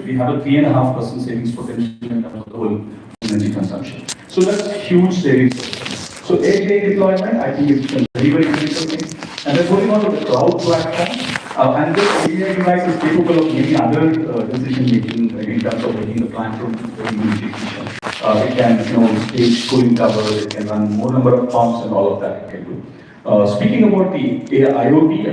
we have a 3.5% savings potential in terms of the whole energy consumption. So that's huge savings. So API deployment, I think it's a very, very critical thing. And then going on to the cloud platform, and this API device is capable of many other decision making in terms of making the plant room very efficient. It can, stage cooling tower, it can run more number of pumps and all of that it can do. Speaking about the IoT,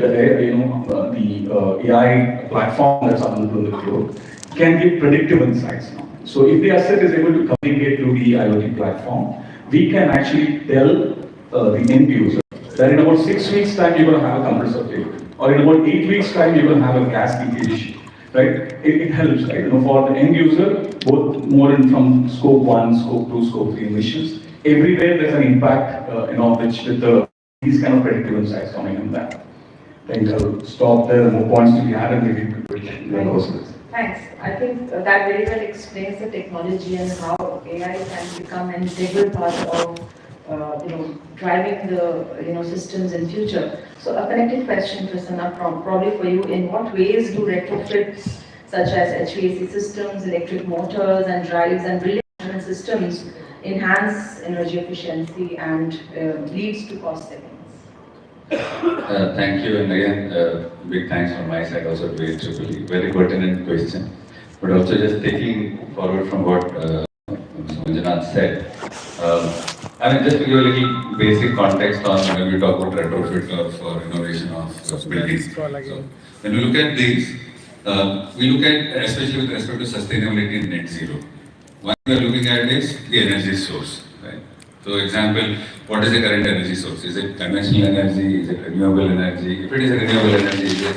the AI platform that's available on the cloud, can give predictive insights now. So if the asset is able to communicate to the IoT platform, we can actually tell the end user that in about 6 weeks' time you're going to have a compressor failure, or in about 8 weeks' time you're going to have a gas leakage issue, right? It helps, right? For the end user, both more in from scope 1, scope 2, scope 3 emissions. Everywhere there's an impact, which with these kind of predictive insights coming in that. I think I'll stop there. More points to be added, maybe we could. Thanks. I think that very well explains the technology and how AI can become an integral part of driving the systems in future. So a connected question, Prasanna, probably for you: in what ways do retrofits such as HVAC systems, electric motors and drives, and building management systems enhance energy efficiency and leads to cost savings? Thank you, and again, big thanks from my side also to AEEE. Very pertinent question, but also just taking forward from what Mr. Manjunath said. Just to give a little basic context on when we talk about retrofit or innovation of buildings. So, when we look at these, we look at, especially with respect to sustainability and net zero. One we are looking at is the energy source, right? So, example, what is the current energy source? Is it conventional energy? Is it renewable energy? If it is renewable energy, is it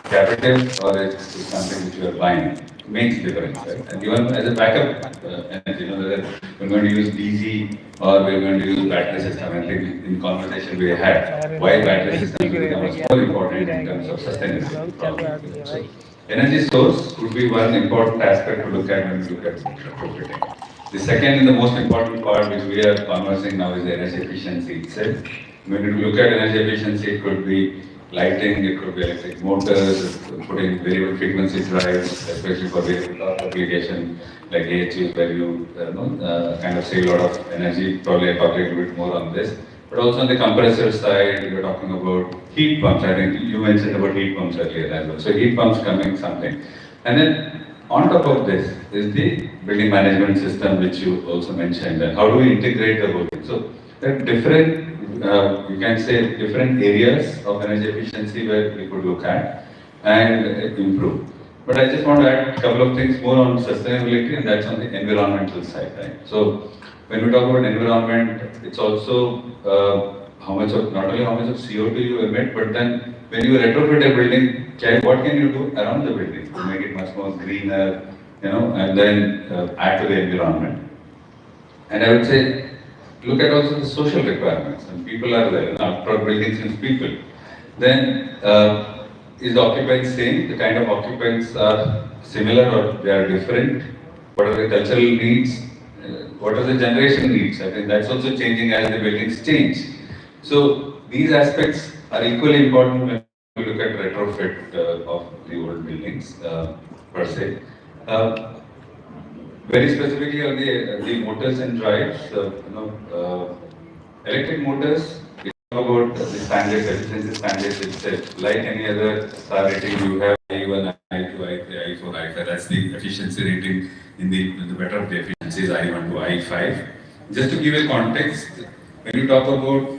captive or is it something which you are buying? Makes difference, right? And even as a backup energy, whether we're going to use DG or we're going to use battery system. I think in conversation we had why battery system becomes more important in terms of sustainability. So, energy source would be one important aspect to look at when we look at retrofitting. The second and the most important part which we are conversing now is the energy efficiency itself. When you look at energy efficiency, it could be lighting, it could be electric motors, putting variable frequency drives, especially for variable torque application like AHUs where you kind of save a lot of energy. Probably I'll talk a little bit more on this. But also on the compressor side, we're talking about heat pumps. I think you mentioned about heat pumps earlier as well. So heat pumps coming something. And then on top of this is the building management system which you also mentioned. And how do we integrate the whole thing? So there are different you can say different areas of energy efficiency where we could look at and improve. But I just want to add a couple of things more on sustainability, and that's on the environmental side, right? So when we talk about environment, it's also how much of, not only how much of CO2 you emit, but then when you retrofit a building, what can you do around the building to make it much more greener, and then add to the environment. And I would say, look at also the social requirements, and people are there. After buildings and people, then is the occupants same? The kind of occupants are similar or they are different? What are the cultural needs? What are the generation needs? I think that's also changing as the buildings change. So these aspects are equally important when we look at retrofit of the old buildings per se. Very specifically on the motors and drives, electric motors, we talk about the standards, efficiency standards itself. Like any other star rating, you have I1, I2, I3, I4, I5. That's the efficiency rating in the better of the efficiency is I1 to I5. Just to give a context, when you talk about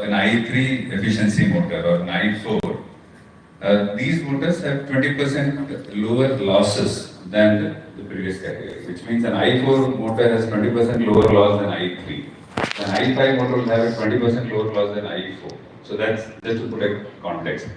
an I3 efficiency motor or an I4, these motors have 20% lower losses than the previous category, which means an I4 motor has 20% lower loss than I3. An I5 motor will have a 20% lower loss than I4. So that's just to put a context.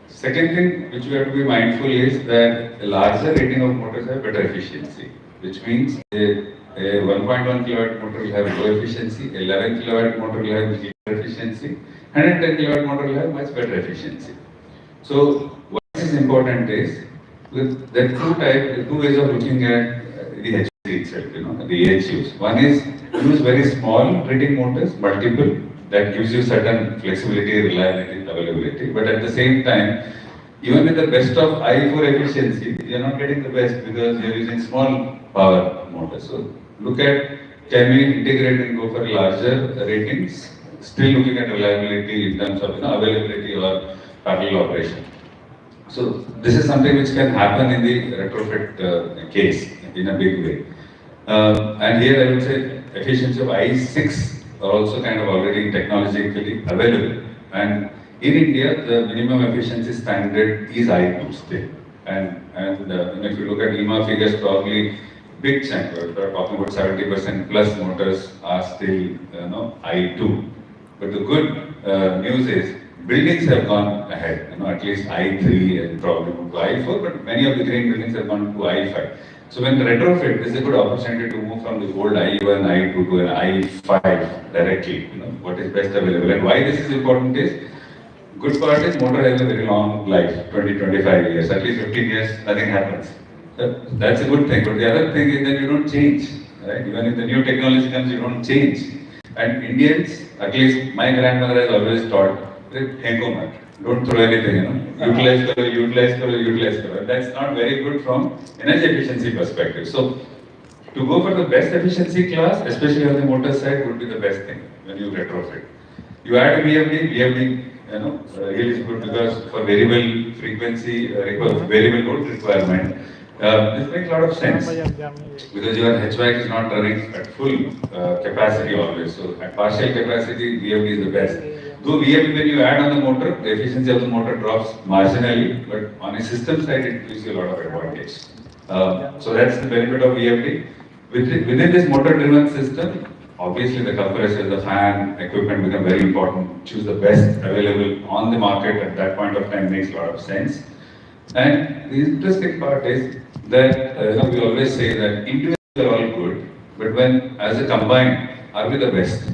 Second thing which we have to be mindful is that a larger rating of motors have better efficiency, which means a 1.1 kilowatt motor will have low efficiency, 11 kilowatt motor will have better efficiency, 110 kilowatt motor will have much better efficiency. So what is important is, there are two ways of looking at the HV itself, the AHUs. One is use very small rating motors, multiple, that gives you certain flexibility, reliability, availability. But at the same time, even with the best of I4 efficiency, you're not getting the best because you're using small power motors. So look at, can we integrate and go for larger ratings, still looking at reliability in terms of availability or parallel operation. So this is something which can happen in the retrofit case in a big way. And here I would say efficiency of I6 are also kind of already technologically available. And in India, the minimum efficiency standard is I2 still. And if you look at EMA figures, probably big chunk, we're talking about 70% plus motors are still I2. But the good news is buildings have gone ahead, at least I3 and probably moved to I4, but many of the green buildings have gone to I5. So when retrofit, this is a good opportunity to move from the old I1, I2 to an I5 directly, what is best available. And why this is important is, good part is motor has a very long life, 20, 25 years, at least 15 years, nothing happens. That's a good thing. But the other thing is that you don't change, right? Even if the new technology comes, you don't change. And Indians, at least my grandmother has always taught, don't throw anything, utilize karo. That's not very good from energy efficiency perspective. So to go for the best efficiency class, especially on the motor side, would be the best thing when you retrofit. You add a VFD, really is good because for variable frequency, variable load requirement, this makes a lot of sense because your HVAC is not running at full capacity always. So at partial capacity, VFD is the best. Though VFD, when you add on the motor, the efficiency of the motor drops marginally, but on a system side, it gives you a lot of advantage. So that's the benefit of VFD. Within this motor-driven system, obviously the compressor, the fan, equipment become very important. Choose the best available on the market at that point of time makes a lot of sense. And the interesting part is that we always say that individuals are all good, but when as a combined, are we the best?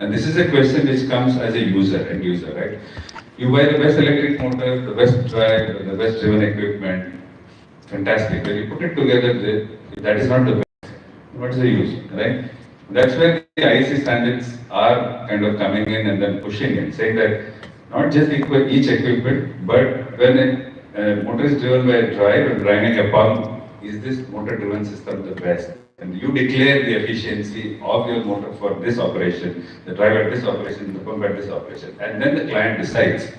And this is a question which comes as a end user, right? You buy the best electric motor, the best drive, the best driven equipment, fantastic. When you put it together, that is not the best. What is the use, right? That's where the IEC standards are kind of coming in and then pushing in, saying that not just each equipment, but when a motor is driven by a drive and driving a pump, is this motor-driven system the best? And you declare the efficiency of your motor for this operation, the drive at this operation, the pump at this operation, and then the client decides,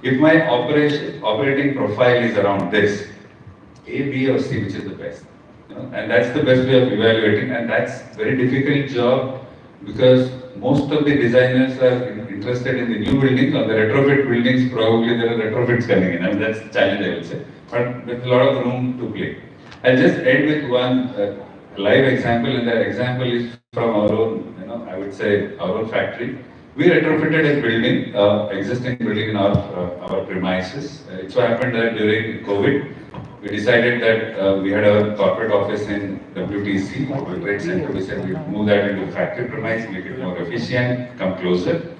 if my operating profile is around this, A, B or C, which is the best? And that's the best way of evaluating, and that's very difficult job because most of the designers are interested in the new buildings. On the retrofit buildings, probably there are retrofits coming in. I mean, that's the challenge, I would say, but with a lot of room to play. I'll just end with one live example, and that example is from our own, I would say, our own factory. We retrofitted a building, existing building in our premises. It so happened that during COVID, we decided that we had our corporate office in WTC, World Trade Center. We said we'd move that into factory premise, make it more efficient, come closer.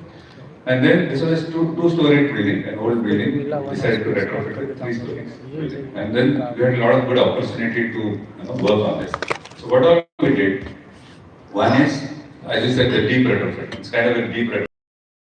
And then this was a two-story building, an old building. We decided to retrofit it 3 stories building. And then we had a lot of good opportunity to work on this. So what all we did, one is, as you said, the deep retrofit. It's kind of a deep retrofit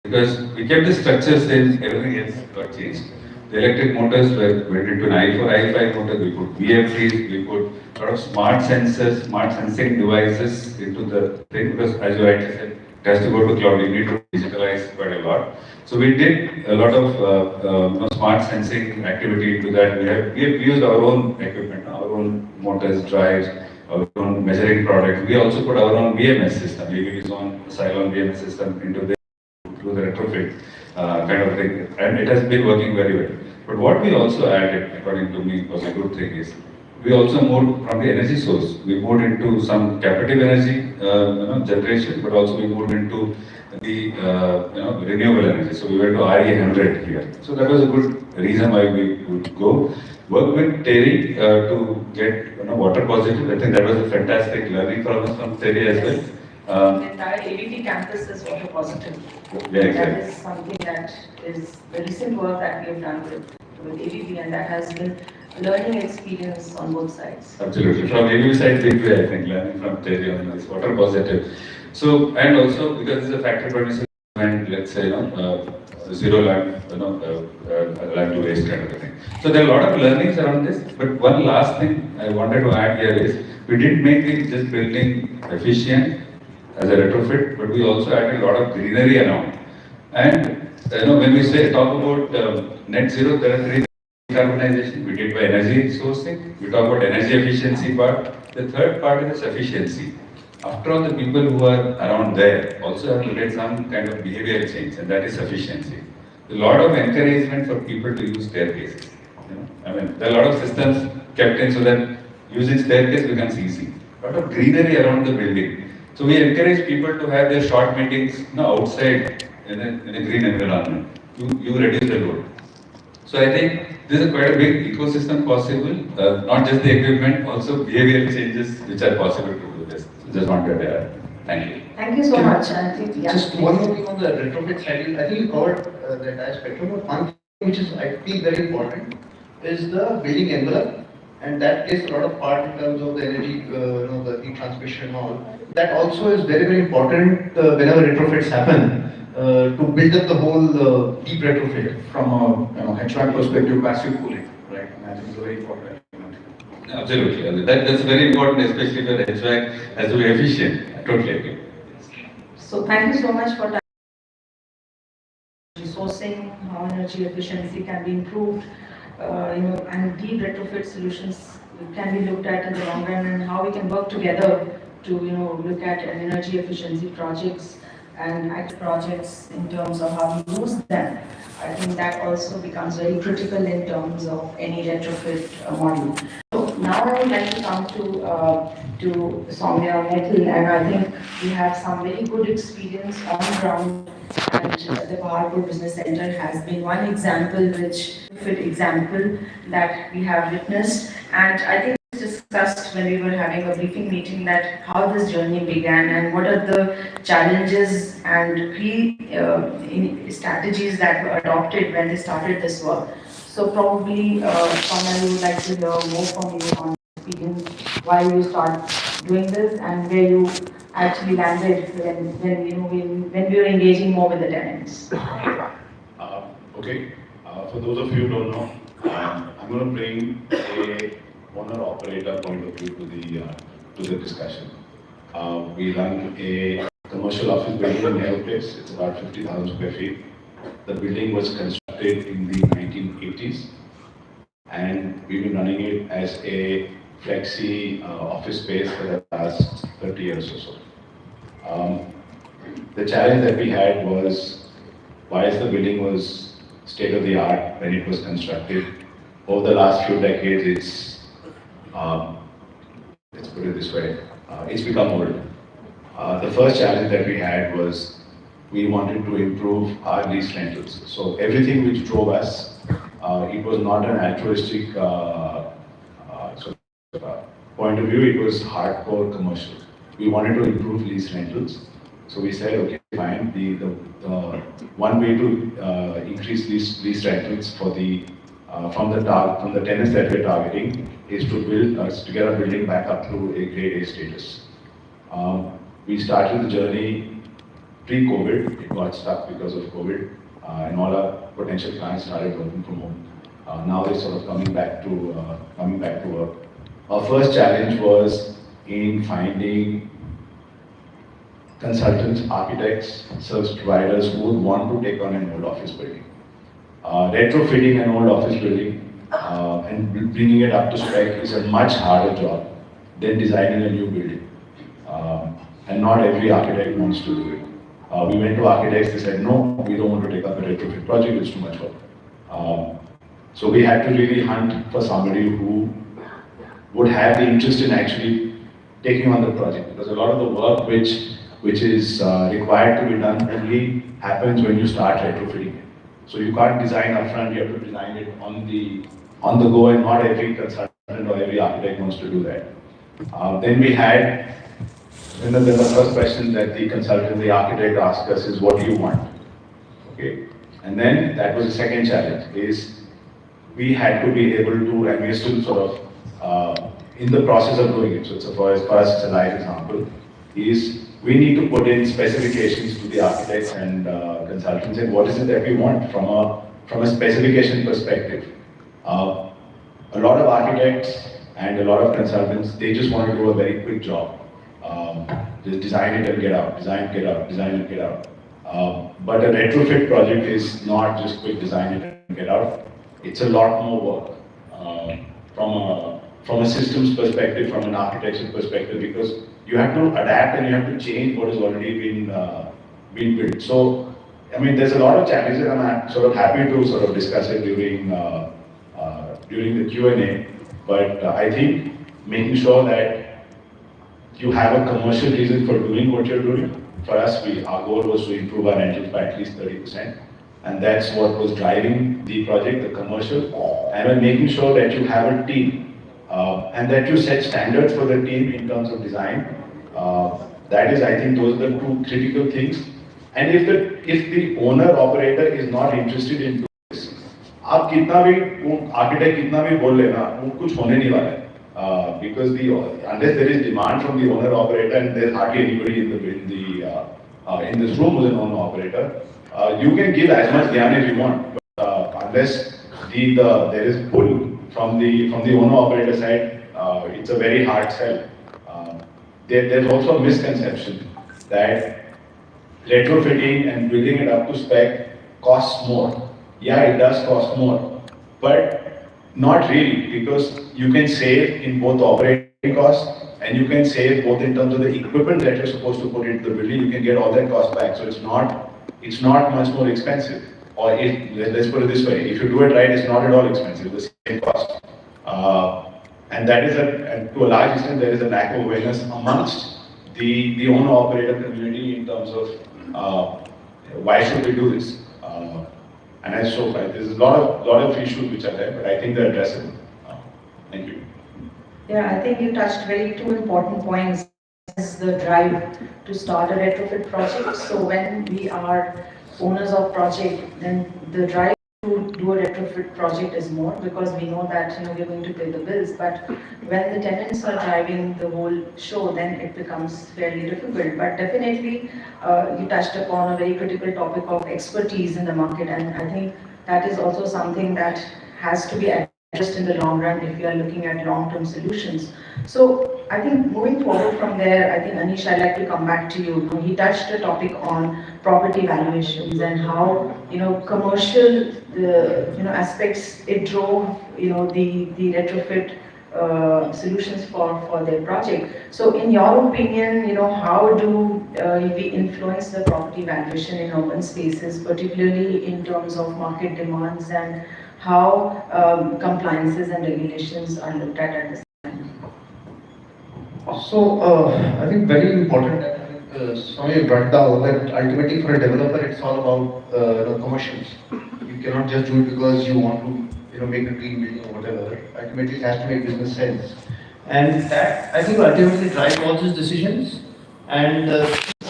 because we kept the structure same, everything else got changed. The electric motors went into an I4, I5 motor, we put VFDs, we put a lot of smart sensors, smart sensing devices into the thing because as you rightly said, it has to go to cloud, you need to digitalize quite a lot. So we did a lot of smart sensing activity into that. We used our own equipment, our own motors, drives, our own measuring products. We also put our own BMS system, ABB's own Cylon BMS system into the retrofit kind of thing, and it has been working very well. But what we also added, according to me, was a good thing is we also moved from the energy source. We moved into some captive energy generation, but also we moved into the renewable energy. So we went to RE100 here. So that was a good reason why we would go. Work with Terry to get water positive. I think that was a fantastic learning from us from Terry as well. The entire ABB campus is water positive. Yeah, exactly. That is something that is the recent work that we have done with ABB, and that has been a learning experience on both sides. Absolutely. From ABB side, big way, I think, learning from Terry on this water positive. So, and also because it's a factory premises, and let's say, zero land to waste kind of a thing. So there are a lot of learnings around this. But one last thing I wanted to add here is we didn't make it just building efficient as a retrofit, but we also added a lot of greenery around. And when we say talk about net zero, there are three: decarbonization. We did by energy sourcing. We talk about energy efficiency part. The third part is efficiency. After all, the people who are around there also have to get some kind of behavioral change, and that is sufficiency. A lot of encouragement for people to use staircases. I mean, there are a lot of systems kept in so that using staircase becomes easy. A lot of greenery around the building. So we encourage people to have their short meetings outside in a green environment. You reduce the load. So I think this is quite a big ecosystem possible, not just the equipment, also behavioral changes which are possible to do this. So just wanted to add. Thank you. Thank you so much. I think, yeah, Just one more thing on the retrofit side. I think you covered the entire spectrum. But one thing which is I feel very important is the building envelope, and that plays a lot of part in terms of the energy, the heat transmission and all. That also is very very important whenever retrofits happen. To build up the whole deep retrofit. From a HVAC perspective, passive cooling, right? And I think it's a very important element. Absolutely. That's very important, especially when HVAC has to be efficient. I totally agree. so thank you so much for that. Sourcing, how energy efficiency can be improved, and deep retrofit solutions can be looked at in the long run, and how we can work together to, look at energy efficiency projects and act projects in terms of how we use them. I think that also becomes very critical in terms of any retrofit model. So now I would like to come to Soumya Metal, and I think we have some very good experience on ground, and the Paharpur Business Center has been one example, that we have witnessed, and I think discussed when we were having a briefing meeting that how this journey began and what are the challenges and key strategies that were adopted when they started this work. So probably, Soumya, we would like to hear more from you on experience, why you start doing this and where you actually landed when we were engaging more with the tenants. Okay, for those of you who don't know, I'm going to bring a owner-operator point of view to the discussion. We run a commercial office building in Aeroplace. It's about 50,000 square feet. The building was constructed in the 1980s, and we've been running it as a flexi office space for the last 30 years or so. The challenge that we had was, whilst the building was state-of-the-art when it was constructed, over the last few decades, let's put it this way, it's become old. The first challenge that we had was we wanted to improve our lease rentals. So everything which drove us, it was not an altruistic point of view, it was hardcore commercial. We wanted to improve lease rentals. So we said, okay, fine, the one way to increase lease rentals for from the tenants that we're targeting is to get our building back up to a grade A status. We started the journey pre-COVID. It got stuck because of COVID, and all our potential clients started working from home. Now they're sort of coming back to work. Our first challenge was in finding consultants, architects, service providers who would want to take on an old office building. Retrofitting an old office building and bringing it up to spec is a much harder job than designing a new building. And not every architect wants to do it. We went to architects, they said, no, we don't want to take up a retrofit project, it's too much work. So we had to really hunt for somebody who would have the interest in actually taking on the project, because a lot of the work which is required to be done only happens when you start retrofitting it. So you can't design upfront, you have to design it on the go, and not every consultant or every architect wants to do that. Then the first question that the consultant, the architect asked us is, what do you want? Okay, and then that was the second challenge, is we had to be able to, and we're still sort of in the process of doing it. So for us, it's a live example. is we need to put in specifications to the architects and consultants and what is it that we want from a specification perspective. A lot of architects and a lot of consultants, they just want to do a very quick job. Just design it and get out, design, get out, design and get out. But a retrofit project is not just quick design it and get out. It's a lot more work from a systems perspective, from an architecture perspective, because you have to adapt and you have to change what has already been built. So, I mean, there's a lot of challenges, and I'm sort of happy to sort of discuss it during the Q&A. But I think making sure that you have a commercial reason for doing what you're doing. For us, our goal was to improve our rentals by at least 30%. And that's what was driving the project, the commercial. And then making sure that you have a team and that you set standards for the team in terms of design. That is, I think, those are the two critical things. And if the owner operator is not interested in doing this, आप कितना भी architect कितना भी बोल लेना, वो कुछ होने नहीं वाला है. Because unless there is demand from the owner operator, and there's hardly anybody in this room who's an owner operator, you can give as much dhyan as you want, but unless there is pull from the owner operator side, it's a very hard sell. There's also a misconception that retrofitting and building it up to spec costs more. Yeah, it does cost more, but not really, because you can save in both operating costs and you can save both in terms of the equipment that you're supposed to put into the building. You can get all that cost back, so it's not much more expensive. Or let's put it this way: if you do it right, it's not at all expensive. The same cost, and that is to a large extent there is a lack of awareness amongst the owner operator community in terms of why should we do this. And as so there's a lot of issues which are there, but I think they're addressable. Thank you. Yeah, I think you touched two important points. Is the drive to start a retrofit project. So when we are owners of project, then the drive to do a retrofit project is more, because we know that we're going to pay the bills. But when the tenants are driving the whole show, then it becomes fairly difficult. But definitely, you touched upon a very critical topic of expertise in the market, and I think that is also something that has to be addressed in the long run if you are looking at long-term solutions. So I think moving forward from there, I think Anish, I'd like to come back to you. He touched a topic on property valuations and how commercial aspects it drove the retrofit solutions for their project. So in your opinion, how do we influence the property valuation in urban spaces, particularly in terms of market demands, and how compliances and regulations are looked at this time? So I think very important that Swami brought down that ultimately for a developer it's all about commercials. You cannot just do it because you want to make a green building or whatever. Ultimately it has to make business sense, and that I think ultimately drives all these decisions. And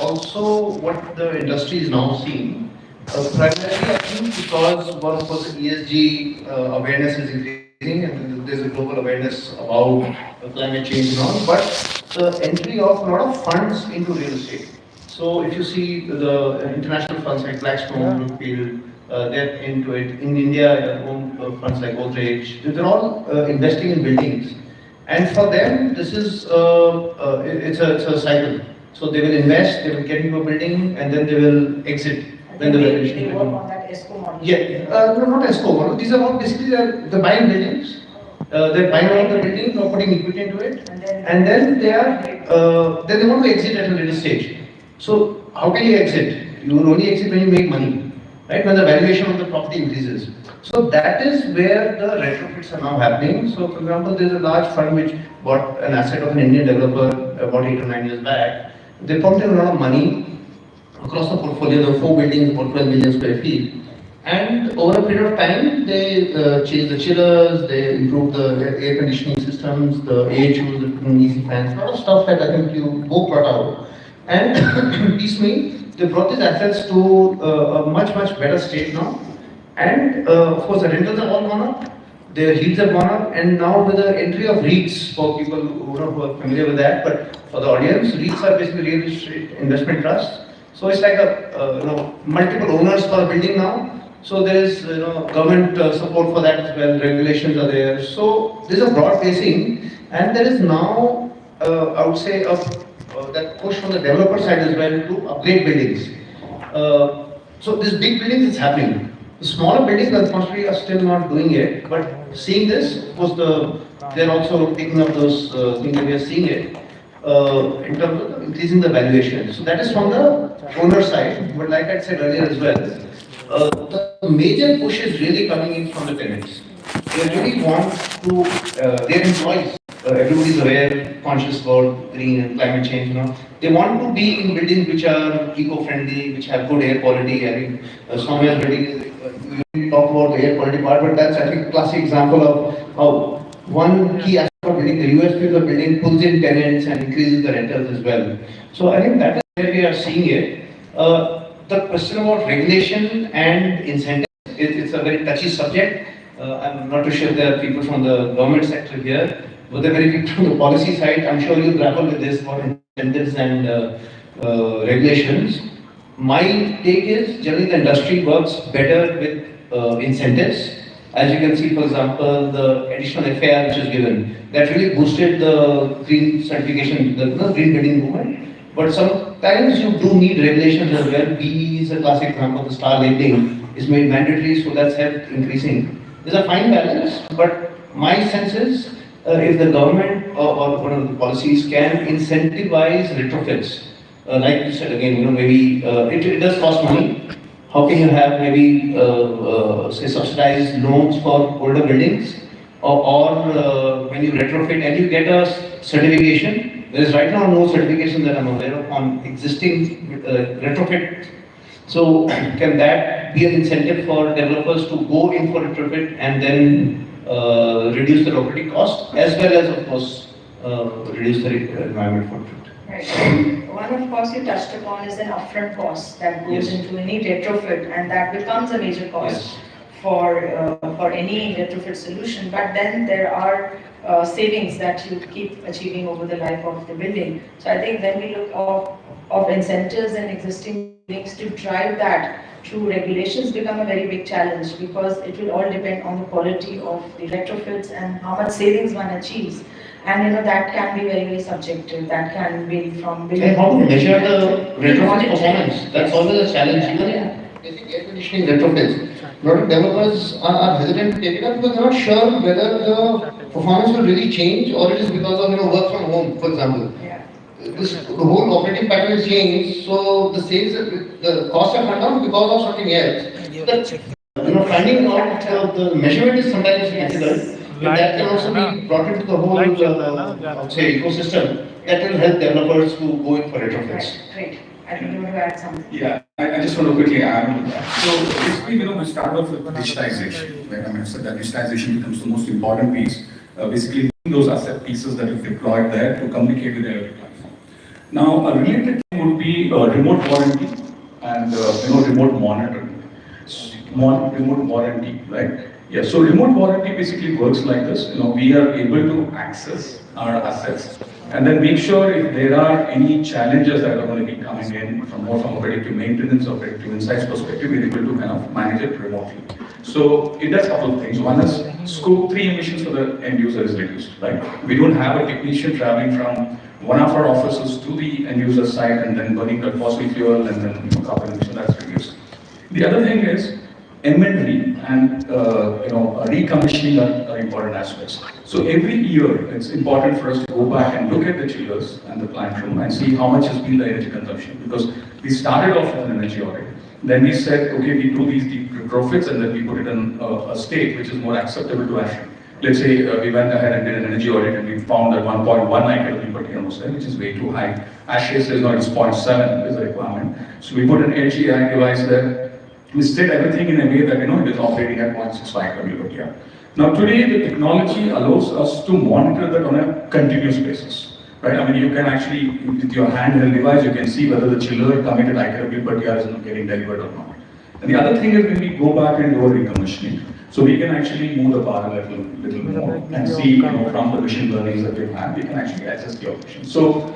also what the industry is now seeing, primarily I think because one of course ESG awareness is increasing, and there's a global awareness about climate change and all, but the entry of a lot of funds into real estate. So if you see the international funds like Blackstone, Brookfield, they're into it. In India, their own funds like Godrej, they're all investing in buildings. And for them, this is it's a cycle. So they will invest, they will get into a building, and then they will exit when the valuation. They work on that ESCO model. Yeah, no, not ESCO model. These are all basically they're buying buildings. They're buying out the building, not putting equity into it, and then they want to exit at a later stage. So how can you exit? You will only exit when you make money, right? When the valuation of the property increases. So that is where the retrofits are now happening. So for example, there's a large fund which bought an asset of an Indian developer about 8 or 9 years back. They pumped in a lot of money across the portfolio. There were 4 buildings, about 12 million square feet. And over a period of time, they changed the chillers, they improved the air conditioning systems, the AHUs, the easy fans, a lot of stuff that I think you both brought out. And piecemeal, they brought these assets to a much, much better state now. And of course, the rentals have all gone up. their yields have gone up, and now with the entry of REITs, for people who are familiar with that, but for the audience, REITs are basically real estate investment trusts. So it's like a multiple owners for a building now. So there is government support for that as well. Regulations are there. So there's a broad basing, and there is now I would say that push from the developer side as well to upgrade buildings. So this big buildings is happening. The smaller buildings, unfortunately, are still not doing it. But seeing this, of course, they're also picking up those things that we are seeing it in terms of increasing the valuation. So that is from the owner side. But like I said earlier as well, the major push is really coming in from the tenants. They really want to, their employees, everybody's aware, conscious about green and climate change, They want to be in buildings which are eco-friendly, which have good air quality. I mean, Soumya's building, we talk about the air quality part, but that's, I think, a classic example of how one key aspect of building, the USP of the building pulls in tenants and increases the rentals as well. So I think that is where we are seeing it. The question about regulation and incentives, it's a very touchy subject. I'm not too sure there are people from the government sector here, but there are very people from the policy side. I'm sure you grapple with this about incentives and regulations. My take is generally the industry works better with incentives. As you can see, for example, the additional FAR which is given, that really boosted the green certification, the green building movement. But sometimes you do need regulations as well. BE is a classic example. The star labeling is made mandatory, so that's helped increasing. There's a fine balance, but my sense is if the government or one of the policies can incentivize retrofits, like you said again, maybe it does cost money. How can you have maybe say subsidized loans for older buildings, or when you retrofit and you get a certification? There is right now no certification that I'm aware of on existing retrofit. So can that be an incentive for developers to go in for retrofit and then reduce the operating cost, as well as, of course, reduce the environment footprint? Right. One, of course, you touched upon is an upfront cost that goes into any retrofit, and that becomes a major cost for any retrofit solution. But then there are savings that you keep achieving over the life of the building. So I think when we look of incentives and existing buildings to drive that through regulations become a very big challenge, because it will all depend on the quality of the retrofits and how much savings one achieves. And that can be very, very subjective. That can be from building. And how to measure the retrofit performance? That's always a challenge. Even in basic air conditioning retrofits, a lot of developers are hesitant to take it up because they're not sure whether the performance will really change, or it is because of work from home, for example. The whole operating pattern is changed, so the costs have come down because of something else. Finding out the measurement is sometimes difficult. But that can also be brought into the whole, ecosystem that will help developers to go in for retrofits. Great. I think you want to add something. Yeah, I just want to quickly add on that. So basically, we start off with digitization. Right? I mean, so that digitization becomes the most important piece. Basically, those asset pieces that you've deployed there to communicate with every platform. Now, a related thing would be remote warranty and remote monitoring. Remote warranty, right? Yeah, so remote warranty basically works like this. We are able to access our assets and then make sure if there are any challenges that are going to be coming in from a predictive maintenance or predictive insights perspective, we're able to kind of manage it remotely. So it does a couple of things. One is scope 3 emissions for the end user is reduced, right? We don't have a technician traveling from one of our offices to the end user site and then burning that fossil fuel and then carbon emission, that's reduced. The other thing is inventory and recommissioning are important aspects. So every year it's important for us to go back and look at the chillers and the plant room and see how much has been the energy consumption, because we started off with an energy audit. Then we said, okay, we do these deep retrofits and then we put it in a state which is more acceptable to ASHRAE. Let's say we went ahead and did an energy audit and we found that 1.1 IKW per thermostat, which is way too high. ASHRAE says no, it's 0.7 is the requirement. So we put an LGI device there. We set everything in a way that it is operating at 0.65 kW. Now today the technology allows us to monitor that on a continuous basis, right? I mean, you can actually, with your handheld device, you can see whether the chiller coming at IKW per TR is not getting delivered or not. And the other thing is when we go back and do a recommissioning. So we can actually move the bar a little more and see, from the machine learnings that we have, we can actually adjust the operation. So,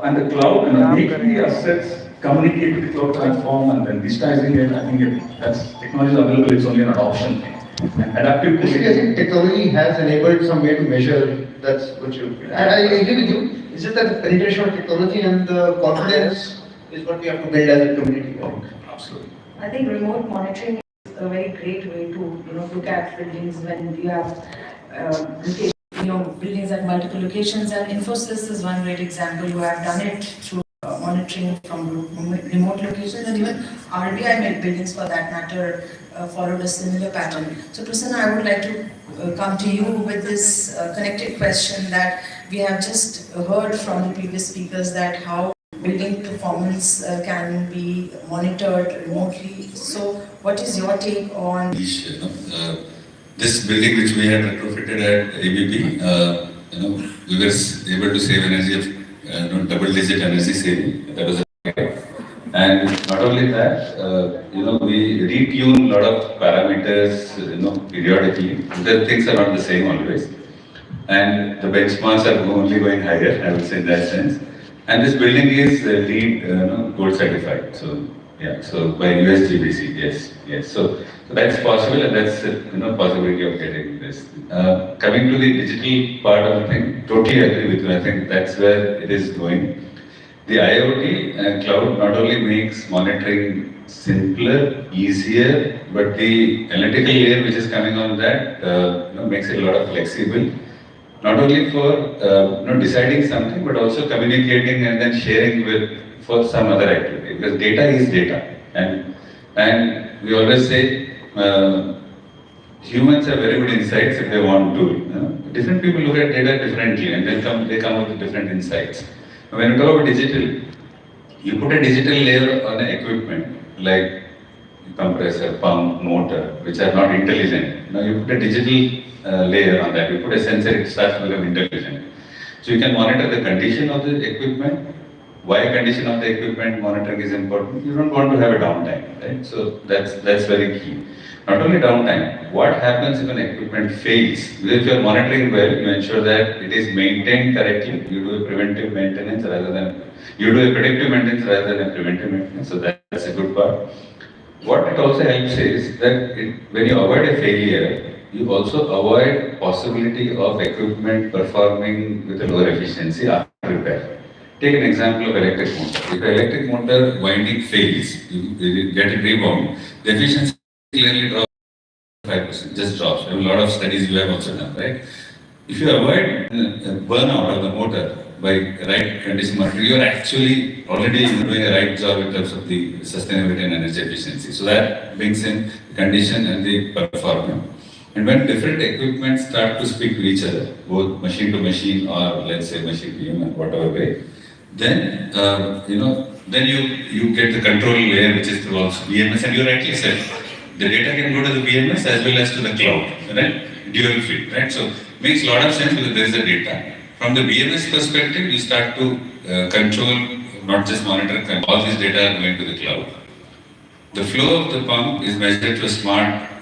and the cloud, making the assets communicate with the cloud platform and then digitizing it, I think that's technology is available, it's only an adoption thing. And adaptive Basically, I think technology has enabled some way to measure. That's what you. And I agree with you. It's just that the penetration of technology and the confidence is what we have to build as a community. Absolutely. I think remote monitoring is a very great way to, look at buildings when you have, buildings at multiple locations. And Infosys is one great example who have done it through monitoring from remote locations, and even RBI made buildings for that matter followed a similar pattern. So Prasanna, I would like to come to you with this connected question that we have just heard from the previous speakers, that how building performance can be monitored remotely. So what is your take on this building which we had retrofitted at ABP? We were able to save energy of double-digit energy saving. That was and not only that, we retune a lot of parameters, periodically. The things are not the same always, and the benchmarks are only going higher, I would say in that sense. And this building is LEED gold certified. So yeah, so by USGBC, yes. So that's possible, and that's possibility of getting this. Coming to the digital part of the thing, totally agree with you. I think that's where it is going. The IoT and cloud not only makes monitoring simpler, easier, but the analytical layer which is coming on that makes it a lot of flexible. Not only for deciding something, but also communicating and then sharing for some other activity. Because data is data, and we always say humans have very good insights if they want to. Different people look at data differently, and then they come up with different insights. When you talk about digital, you put a digital layer on an equipment like compressor, pump, motor, which are not intelligent. Now you put a digital layer on that, you put a sensor, it starts to become intelligent. So you can monitor the condition of the equipment. Why condition of the equipment monitoring is important? You don't want to have a downtime, right? So that's very key. Not only downtime, what happens if an equipment fails? If you are monitoring well, you ensure that it is maintained correctly. You do a preventive maintenance rather than, you do a predictive maintenance rather than a preventive maintenance. So that's a good part. What it also helps is that when you avoid a failure, you also avoid possibility of equipment performing with a lower efficiency after repair. Take an example of electric motor. If an electric motor winding fails, you get it rewound, the efficiency clearly drops 5%, just drops. A lot of studies you have also done, right? If you avoid burnout of the motor by right condition monitoring, you are actually already doing a right job in terms of the sustainability and energy efficiency. So that brings in condition and the performance. And when different equipment start to speak to each other, both machine to machine or let's say machine to human, whatever way, then then you get the control layer which is through also BMS, and you rightly said the data can go to the BMS as well as to the cloud, right? Dual feed, right? So makes a lot of sense because there is the data. From the BMS perspective, you start to control, not just monitor, all this data are going to the cloud. The flow of the pump is measured through smart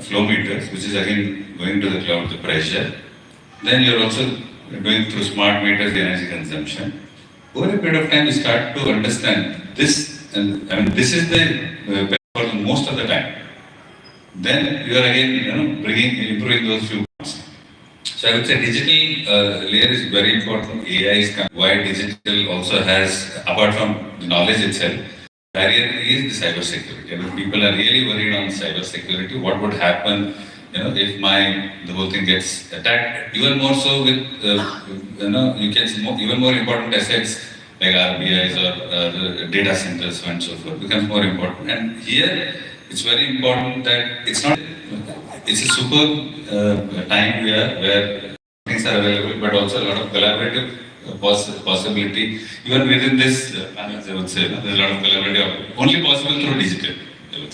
flow meters, which is again going to the cloud, the pressure. Then you're also doing through smart meters the energy consumption. Over a period of time, you start to understand this, and I mean, this is the for most of the time. Then you are again improving those few points. So I would say digital layer is very important. AI is why digital also has, apart from the knowledge itself, barrier is the cyber security. I mean, people are really worried on cyber security. What would happen, if the whole thing gets attacked? Even more so with, you can see even more important assets like RBIs or data centers and so forth becomes more important. And here, it's very important that it's not. It's a super time where things are available, but also a lot of collaborative possibility. Even within this, I would say, there's a lot of collaborative only possible through digital. I would say.